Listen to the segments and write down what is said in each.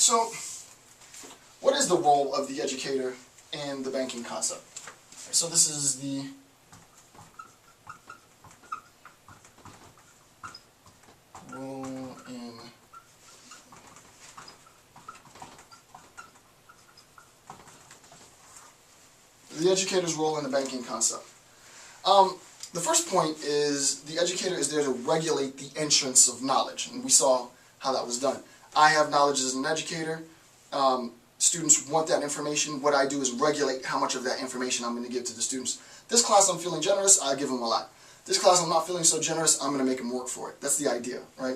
So, what is the role of the educator in the banking concept? So this is the role in the educator's role in the banking concept. The first point is the educator is there to regulate the entrance of knowledge, and we saw how that was done. I have knowledge as an educator. Students want that information. What I do is regulate how much of that information I'm going to give to the students. This class I'm feeling generous, I give them a lot. This class I'm not feeling so generous, I'm going to make them work for it. That's the idea, right?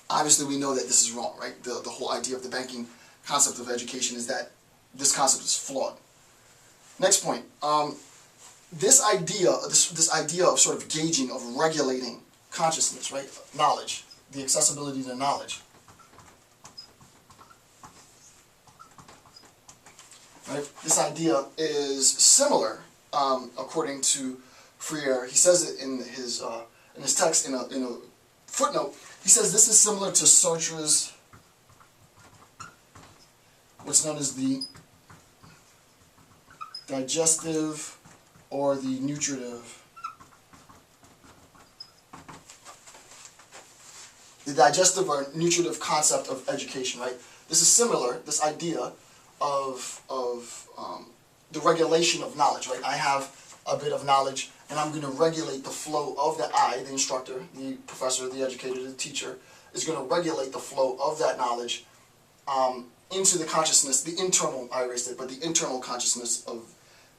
Obviously we know that this is wrong, right? The whole idea of the banking concept of education is that this concept is flawed. Next point. This idea of sort of gauging, of regulating consciousness, right? Knowledge, the accessibility to knowledge. Right? This idea is similar, according to Freire. He says it in his text in a footnote. He says this is similar to Sartre's what's known as the digestive or the nutritive. The digestive or nutritive concept of education, right? This is similar, this idea of the regulation of knowledge, right? I have a bit of knowledge, and I'm going to regulate the flow of that. The instructor, the professor, the educator, the teacher, is going to regulate the flow of that knowledge into the consciousness, the internal, I erased it, but the internal consciousness of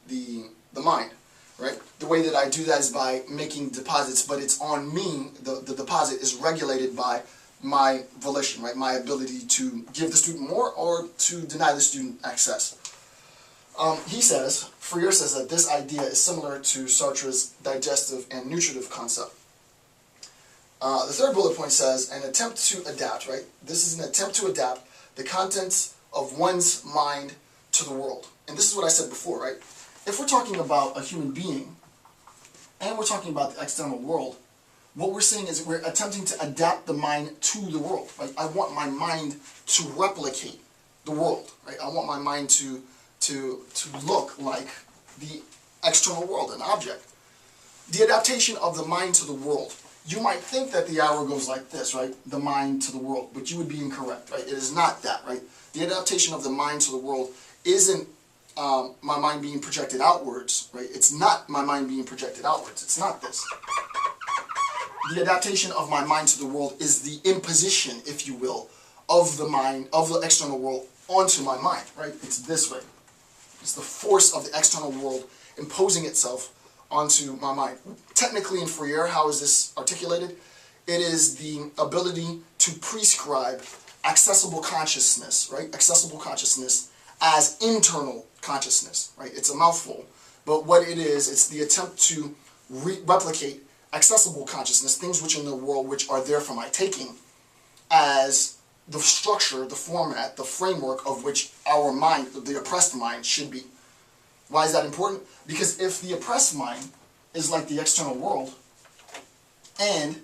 the mind, right? The way that I do that is by making deposits, but it's on me. The deposit is regulated by my volition, right? My ability to give the student more or to deny the student access. Freire says that this idea is similar to Sartre's digestive and nutritive concept. The third bullet point says, an attempt to adapt, right? This is an attempt to adapt the contents of one's mind to the world. And this is what I said before, right? If we're talking about a human being, and we're talking about the external world, what we're saying is we're attempting to adapt the mind to the world, right? I want my mind to replicate the world, right? I want my mind to look like the external world, an object. The adaptation of the mind to the world. You might think that the arrow goes like this, right? The mind to the world, but you would be incorrect, right? It is not that, right? The adaptation of the mind to the world isn't my mind being projected outwards, right? It's not my mind being projected outwards. It's not this. The adaptation of my mind to the world is the imposition, if you will, of the mind, of the external world onto my mind, right? It's this way. It's the force of the external world imposing itself onto my mind. Technically in Freire, how is this articulated? It is the ability to prescribe accessible consciousness, right? Accessible consciousness as internal consciousness, right? It's a mouthful, but what it is, it's the attempt to replicate accessible consciousness, things which in the world which are there for my taking, as the structure, the format, the framework of which our mind, the oppressed mind, should be. Why is that important? Because if the oppressed mind is like the external world, and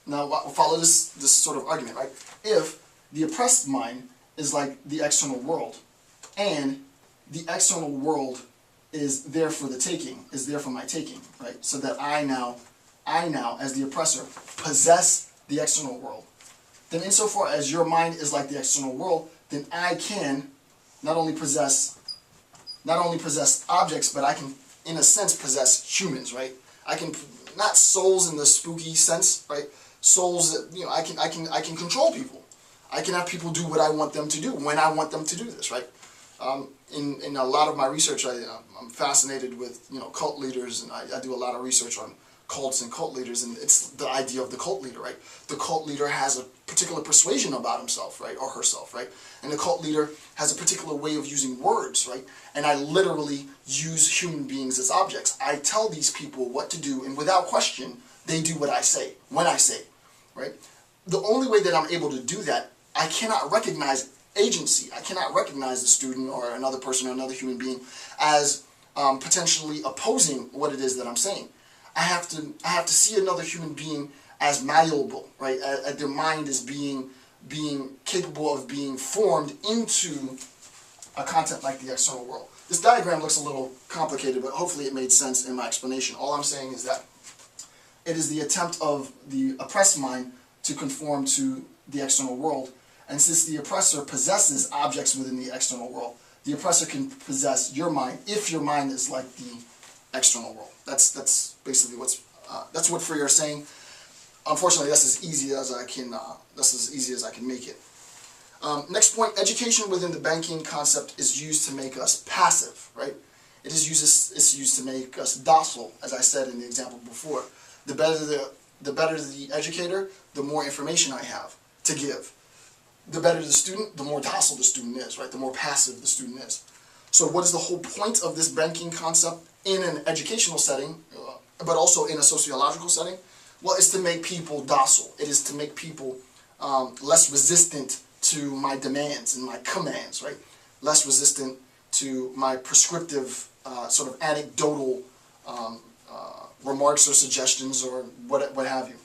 now follow this sort of argument, right? If the oppressed mind is like the external world, and the external world is there for the taking, is there for my taking, right? So that I now, as the oppressor, possess the external world. Then insofar as your mind is like the external world, then I can not only possess objects, but I can, in a sense, possess humans, right? I can, not souls in the spooky sense, right? Souls that, you know, I can control people. I can have people do what I want them to do when I want them to do this, right? In a lot of my research, I'm fascinated with, you know, cult leaders, and I do a lot of research on cults and cult leaders, and it's the idea of the cult leader, right? The cult leader has a particular persuasion about himself, right, or herself, right? And the cult leader has a particular way of using words, right? And I literally use human beings as objects. I tell these people what to do, and without question, they do what I say, when I say, right? The only way that I'm able to do that, I cannot recognize agency. I cannot recognize the student or another person or another human being as potentially opposing what it is that I'm saying. I have to see another human being as malleable, right? Their mind as being being capable of being formed into a content like the external world. This diagram looks a little complicated, but hopefully it made sense in my explanation. All I'm saying is that it is the attempt of the oppressed mind to conform to the external world. And since the oppressor possesses objects within the external world, the oppressor can possess your mind if your mind is like the external world. That's basically that's what Freire is saying. Unfortunately, that's as easy as I can. That's as easy as I can make it. Next point: education within the banking concept is used to make us passive, right? It's used to make us docile, as I said in the example before. The better the educator, the more information I have to give. The better the student, the more docile the student is, right? The more passive the student is. So what is the whole point of this banking concept in an educational setting, but also in a sociological setting? Well, it's to make people docile. It is to make people less resistant to my demands and my commands, right? Less resistant to my prescriptive, sort of anecdotal remarks or suggestions or what have you.